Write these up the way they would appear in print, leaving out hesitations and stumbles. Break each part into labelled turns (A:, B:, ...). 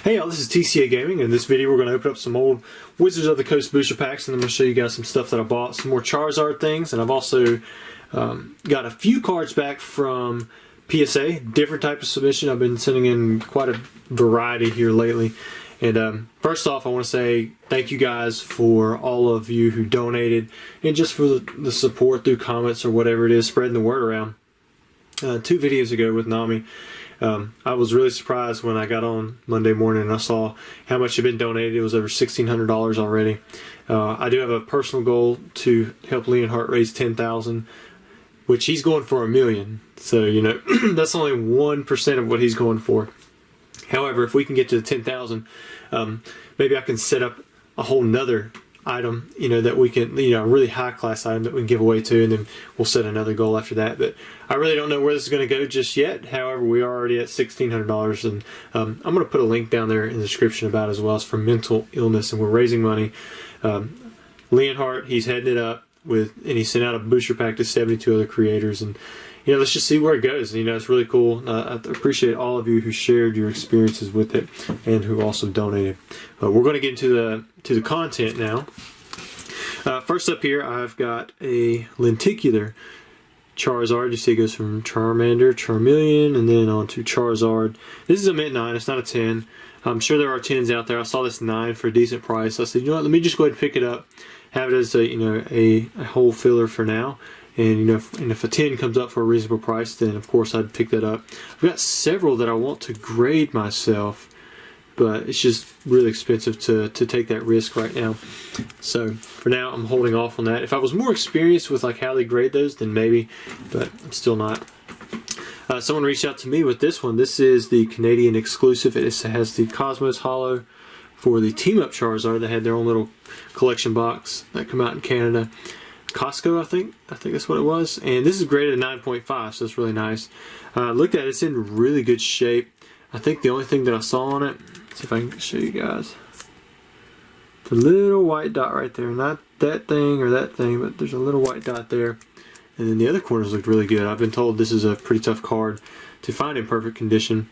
A: Hey y'all, this is TCA Gaming. In this video we're going to open up some old Wizards of the Coast booster packs, and I'm going to show you guys some stuff that I bought, some more Charizard things, and I've also got a few cards back from PSA, different type of submission. I've been sending in quite a variety here lately. And first off, I want to say thank you guys for all of you who donated and just for the support through comments or whatever it is, spreading the word around. 2 videos ago with Nami, I was really surprised when I got on Monday morning and I saw how much had been donated. It was over $1,600 already. I do have a personal goal to help Leonhardt raise $10,000, which he's going for $1 million. So, you know, that's only 1% of what he's going for. However, if we can get to the 10,000, maybe I can set up a whole nother item, you know, that we can, you know, a really high class item that we can give away to, and then we'll set another goal after that. But I really don't know where this is going to go just yet. However, we are already at $1,600, and I'm going to put a link down there in the description about it as well. It's for mental illness, and we're raising money. Leonhardt, he's heading it up with, and he sent out a booster pack to 72 other creators, and you know, let's just see where it goes. You know, it's really cool. I appreciate all of you who shared your experiences with it and who also donated. We're going to get into the content now. First up here, I've got a lenticular Charizard. You see it goes from Charmander, Charmeleon, and then on to Charizard. This is a mint 9. It's not a 10. I'm sure there are 10s out there. I saw this 9 for a decent price. I said, you know what, let me just go ahead and pick it up. Have it as a, you know, a whole filler for now. And you know, if a 10 comes up for a reasonable price, then of course I'd pick that up. I've got several that I want to grade myself, but it's just really expensive to take that risk right now. So for now, I'm holding off on that. If I was more experienced with like how they grade those, then maybe, but I'm still not. Someone reached out to me with this one. This is the Canadian exclusive. It has the Cosmos Holo for the Team Up Charizard. They had their own little collection box that come out in Canada. Costco, I think that's what it was, and this is graded at 9.5, so it's really nice. Looked at it, it's in really good shape. I think the only thing that I saw on it, let's see if I can show you guys, the little white dot right there, not that thing or that thing, but there's a little white dot there, and then the other corners looked really good. I've been told this is a pretty tough card to find in perfect condition,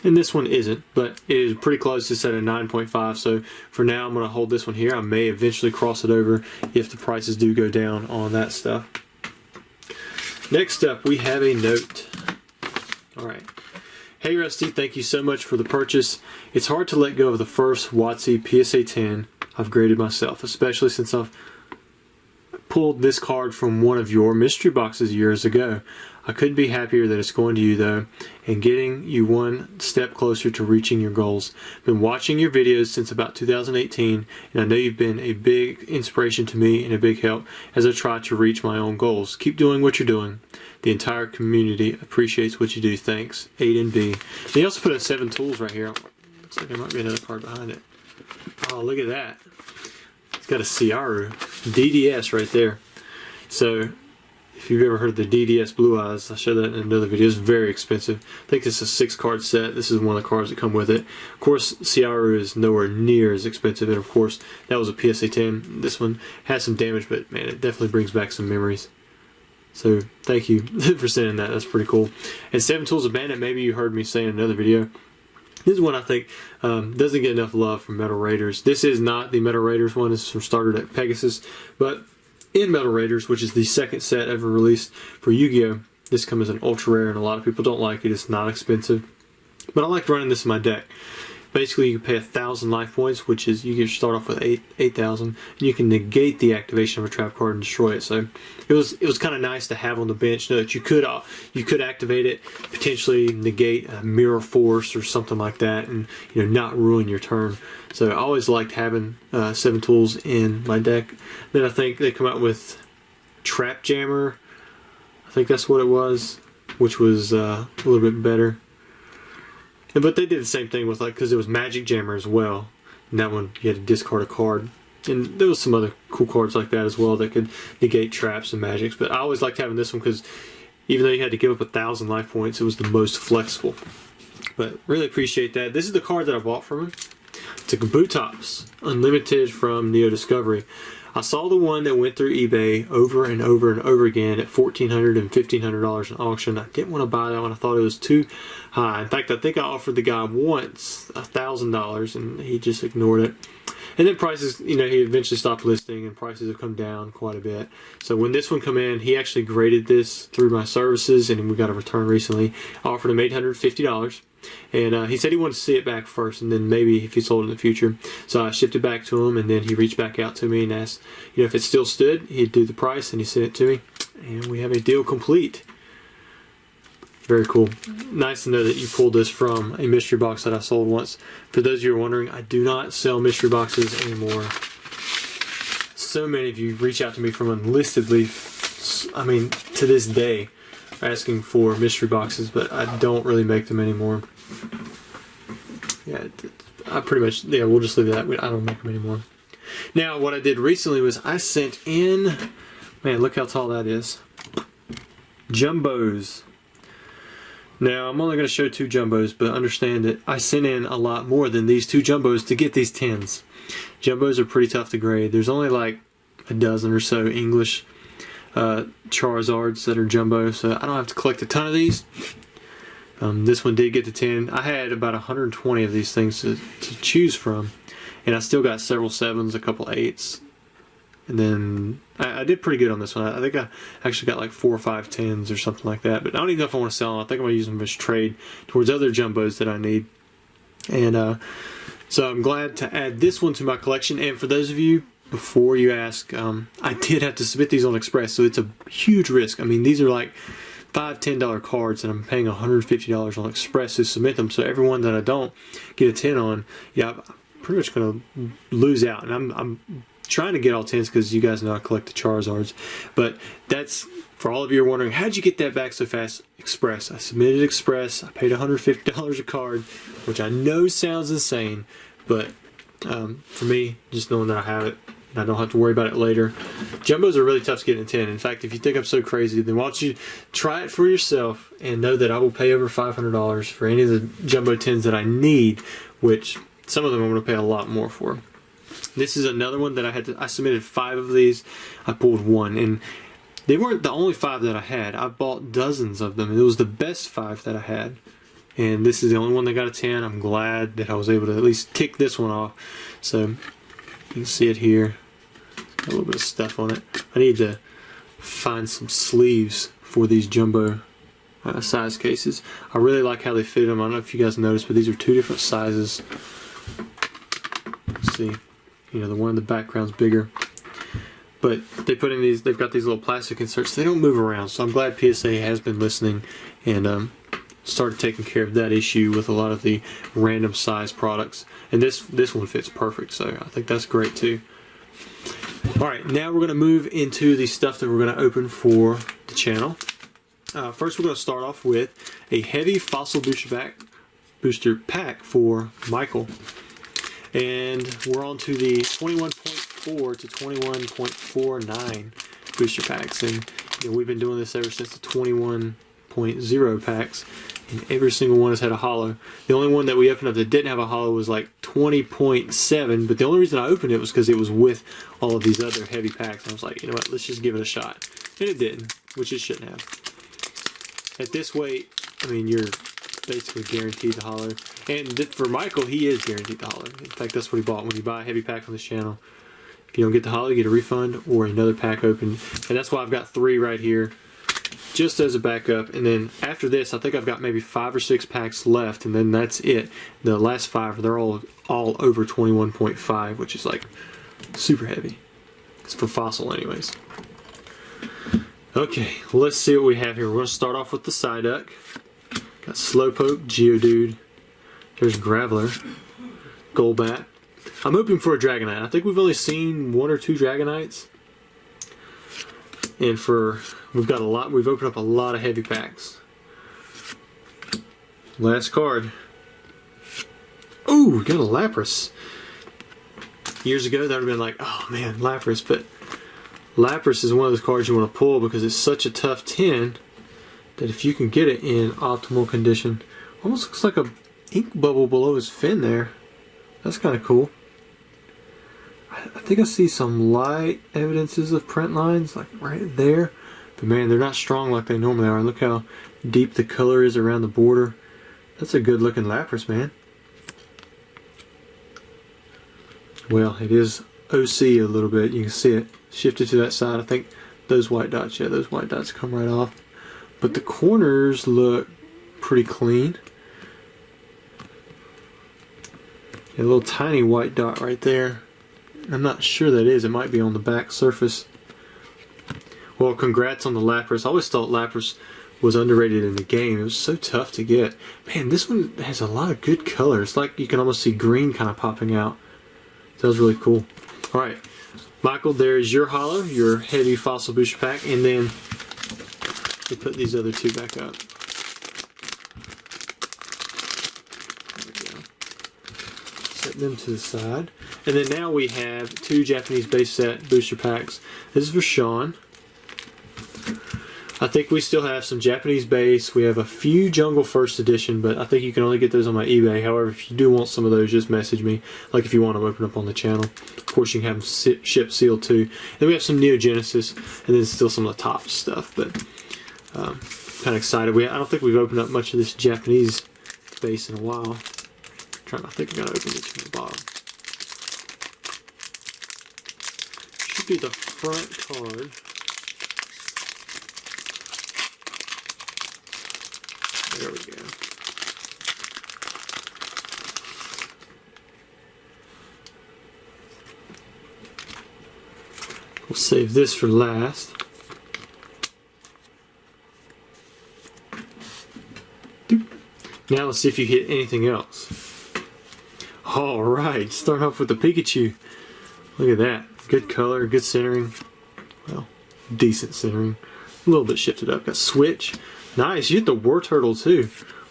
A: and this one isn't, but it is pretty close to set at 9.5. So for now, I'm going to hold this one here. I may eventually cross it over if the prices do go down on that stuff. Next up, we have a note. All right. Hey Rusty, thank you so much for the purchase. It's hard to let go of the first WotC PSA 10 I've graded myself, especially since I've pulled this card from one of your mystery boxes years ago. I couldn't be happier that it's going to you though, and getting you one step closer to reaching your goals. Been watching your videos since about 2018, and I know you've been a big inspiration to me and a big help as I try to reach my own goals. Keep doing what you're doing. The entire community appreciates what you do. Thanks, Aiden B. And he also put in 7 tools right here. Looks like there might be another card behind it. Oh, look at that. It's got a Ciaru DDS right there. So if you've ever heard of the DDS Blue Eyes, I showed that in another video. It's very expensive. I think this is a 6-card set. This is one of the cards that come with it. Of course, Ciaru is nowhere near as expensive, and of course, that was a PSA 10. This one has some damage, but man, it definitely brings back some memories. So thank you for sending that. That's pretty cool. And 7 Tools of Bandit, maybe you heard me say in another video. This is one I think doesn't get enough love from Metal Raiders. This is not the Metal Raiders one. This is from Starter Deck Pegasus, but in Metal Raiders, which is the 2nd set ever released for Yu-Gi-Oh!, this comes as an ultra rare, and a lot of people don't like it. It's not expensive, but I like running this in my deck. Basically, you can pay 1,000 life points, which is you can start off with 8,000, and you can negate the activation of a trap card and destroy it. So it was kind of nice to have on the bench. Know that you could activate it, potentially negate a Mirror Force or something like that, and you know, not ruin your turn. So I always liked having 7 tools in my deck. Then I think they come out with Trap Jammer. I think that's what it was, which was a little bit better. But they did the same thing with, like, because it was Magic Jammer as well. And that one, you had to discard a card. And there was some other cool cards like that as well that could negate traps and magics. But I always liked having this one because even though you had to give up 1,000 life points, it was the most flexible. But really appreciate that. This is the card that I bought from him. It's a Kabutops Unlimited from Neo Discovery. I saw the one that went through eBay over and over and over again at $1,400 and $1,500 in auction. I didn't want to buy that one. I thought it was too high. In fact, I think I offered the guy once $1,000 and he just ignored it. And then prices, he eventually stopped listing and prices have come down quite a bit. So when this one come in, he actually graded this through my services and we got a return recently. I offered him $850. And he said he wanted to see it back first and then maybe if he sold it in the future. So I shipped it back to him and then he reached back out to me and asked, if it still stood, he'd do the price and he sent it to me. And we have a deal complete. Very cool. Nice to know that you pulled this from a mystery box that I sold once. For those of you who are wondering, I do not sell mystery boxes anymore. So many of you reach out to me from unlistedly, to this day, asking for mystery boxes, but I don't really make them anymore. Yeah, I pretty much, we'll just leave it at that. I don't make them anymore. Now, what I did recently was I sent in, man, look how tall that is. Jumbos. Now, I'm only going to show 2 jumbos, but understand that I sent in a lot more than these 2 jumbos to get these 10s. Jumbos are pretty tough to grade. There's only like a dozen or so English Charizards that are jumbo, so I don't have to collect a ton of these. This one did get to 10. I had about 120 of these things to choose from, and I still got several 7s, a couple 8s. And then I did pretty good on this one. I think I actually got like 4 or 5 10s or something like that. But I don't even know if I want to sell them. I think I'm going to use them as trade towards other jumbos that I need. And so I'm glad to add this one to my collection. And for those of you, before you ask, I did have to submit these on Express. So it's a huge risk. These are like $5, $10 cards and I'm paying $150 on Express to submit them. So everyone that I don't get a 10 on, I'm pretty much going to lose out. And I'm trying to get all 10s because you guys know I collect the Charizards. But that's, for all of you who are wondering, how'd you get that back so fast? Express. I submitted Express. I paid $150 a card, which I know sounds insane, but for me, just knowing that I have it, and I don't have to worry about it later. Jumbos are really tough to get in 10. In fact, if you think I'm so crazy, then why don't you try it for yourself and know that I will pay over $500 for any of the jumbo 10s that I need, which some of them I'm going to pay a lot more for. This is another one that I submitted 5 of these. I pulled 1, and they weren't the only 5 that I had. I bought dozens of them, and it was the best 5 that I had. And this is the only one that got a 10. I'm glad that I was able to at least tick this one off. So you can see it here. Got a little bit of stuff on it. I need to find some sleeves for these jumbo size cases. I really like how they fit them. I don't know if you guys noticed, but these are 2 different sizes. Let's see. The one in the background's bigger. But they put in these, they've got these little plastic inserts. They don't move around. So I'm glad PSA has been listening and started taking care of that issue with a lot of the random size products. And this one fits perfect. So I think that's great too. Alright, now we're going to move into the stuff that we're going to open for the channel. First we're going to start off with a heavy fossil booster pack for Michael. And we're on to the 21.4 to 21.49 booster packs. And we've been doing this ever since the 21.0 packs. And every single one has had a holo. The only one that we opened up that didn't have a holo was like 20.7. But the only reason I opened it was because it was with all of these other heavy packs. And I was like, you know what, let's just give it a shot. And it didn't, which it shouldn't have. At this weight, you're basically guaranteed the holo. And for Michael, he is guaranteed the holo. In fact, that's what he bought. When you buy a heavy pack on this channel, if you don't get the holo, you get a refund or another pack open. And that's why I've got 3 right here, just as a backup. And then after this, I think I've got maybe 5 or 6 packs left, and then that's it. The last 5, they're all over 21.5, which is like super heavy. It's for fossil anyways. Okay, let's see what we have here. We're going to start off with the Psyduck. Got Slowpoke, Geodude. There's Graveler, Golbat. I'm hoping for a Dragonite. I think we've only seen 1 or 2 Dragonites. And we've got a lot, we've opened up a lot of heavy packs. Last card. Ooh, we got a Lapras. Years ago, that would have been like, oh man, Lapras. But Lapras is one of those cards you want to pull because it's such a tough 10 that if you can get it in optimal condition, almost looks like a ink bubble below his fin there. That's kind of cool. I think I see some light evidences of print lines, like right there. But man, they're not strong like they normally are. Look how deep the color is around the border. That's a good looking Lapras, man. Well, it is OC a little bit. You can see it shifted to that side. I think those white dots, yeah, those white dots come right off. But the corners look pretty clean. A little tiny white dot right there. I'm not sure that is. It might be on the back surface. Well, congrats on the Lapras. I always thought Lapras was underrated in the game. It was so tough to get. Man, this one has a lot of good colors. It's like you can almost see green kind of popping out. That was really cool. Alright, Michael, there's your holo, your heavy fossil booster pack, and then we put these other two back up. There we go. Set them to the side. And then now we have two Japanese base set booster packs. This is for Sean. I think we still have some Japanese base. We have a few Jungle First Edition, but I think you can only get those on my eBay. However, if you do want some of those, just message me. Like if you want them open up on the channel. Of course, you can have them shipped sealed too. Then we have some Neo Genesis, and then still some of the top stuff. But kind of excited. I don't think we've opened up much of this Japanese base in a while. I think I'm gonna open it from the bottom. Should be the front card. There we go. We'll save this for last. Now let's see if you hit anything else. Alright, start off with the Pikachu. Look at that. Good color, good centering. Well, decent centering. A little bit shifted up. Got Switch. Nice, you hit the War Turtle too.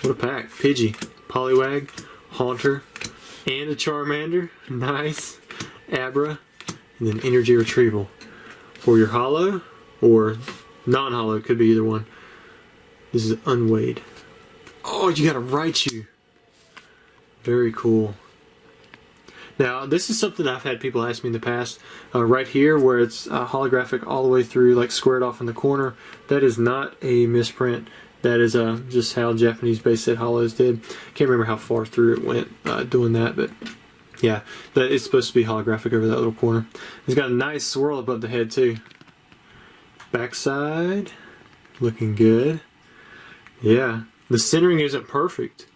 A: What a pack. Pidgey, Poliwag, Haunter, and a Charmander. Nice. Abra, and then Energy Retrieval. For your holo, or non-holo, could be either one. This is unweighed. Oh, you got a Raichu. Very cool. Now, this is something I've had people ask me in the past. Right here, where it's holographic all the way through, like squared off in the corner, that is not a misprint. That is just how Japanese base set holos did. Can't remember how far through it went doing that, but yeah, that is supposed to be holographic over that little corner. It's got a nice swirl above the head too. Backside, looking good. Yeah, the centering isn't perfect,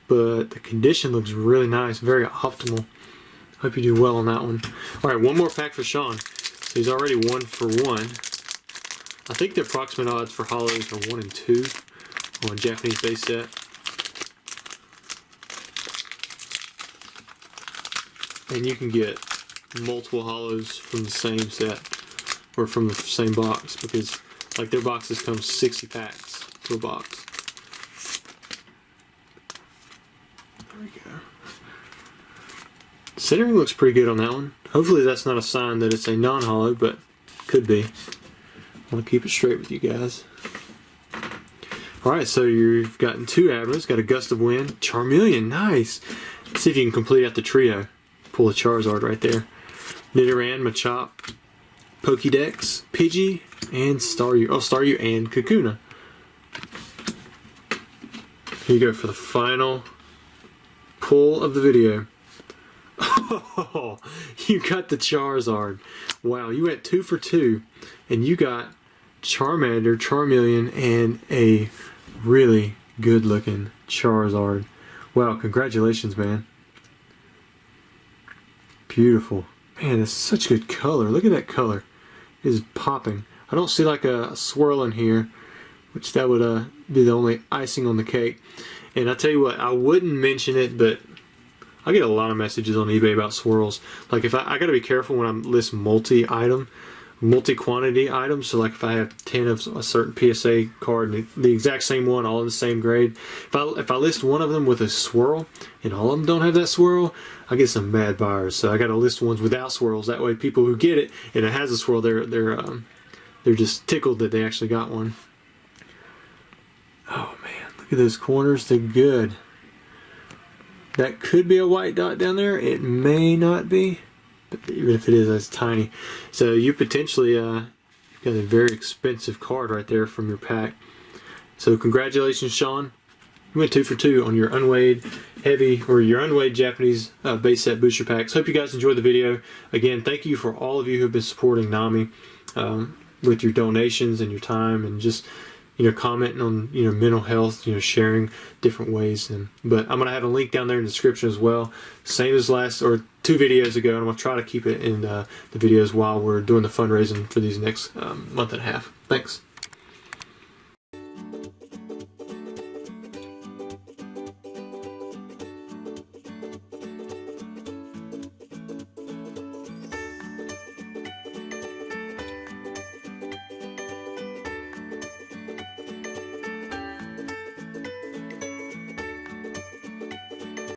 A: but the condition looks really nice, very optimal. Hope you do well on that one. Alright, one more pack for Sean. So he's already 1 for 1. I think the approximate odds for holos are 1 and 2 on Japanese base set. And you can get multiple holos from the same set, or from the same box, because like their boxes come 60 packs to a box. There we go. Centering looks pretty good on that one. Hopefully that's not a sign that it's a non-holo, but could be. I want to keep it straight with you guys. Alright, so you've gotten 2 Abras, got a Gust of Wind, Charmeleon, nice! Let's see if you can complete out the trio. Pull a Charizard right there. Nidoran, Machop, Pokédex, Pidgey, and Staryu. Oh, Staryu and Kakuna. Here you go for the final pull of the video. Oh, you got the Charizard. Wow, you went 2 for 2, and you got Charmander, Charmeleon, and a really good looking Charizard. Wow, congratulations, man. Beautiful. Man, it's such good color. Look at that color. It is popping. I don't see like a swirl in here, which that would be the only icing on the cake. And I tell you what, I wouldn't mention it, but I get a lot of messages on eBay about swirls. Like if I got to be careful when I list multi-quantity items. So like if I have 10 of a certain PSA card, and the exact same one, all in the same grade. If I list one of them with a swirl, and all of them don't have that swirl, I get some bad buyers. So I got to list ones without swirls. That way, people who get it and it has a swirl, they're just tickled that they actually got one. Oh man, look at those corners. They're good. That could be a white dot down there. It may not be. even if it is, that's tiny. So you potentially got a very expensive card right there from your pack. So congratulations, Sean. You went 2 for 2 on your unweighed heavy or your unweighed Japanese base set booster packs. Hope you guys enjoyed the video. Again, thank you for all of you who have been supporting NAMI with your donations and your time, and just commenting on mental health, sharing different ways. But I'm gonna have a link down there in the description as well, same as last or 2 videos ago, and I'm gonna try to keep it in the videos while we're doing the fundraising for these next month and a half. Thanks.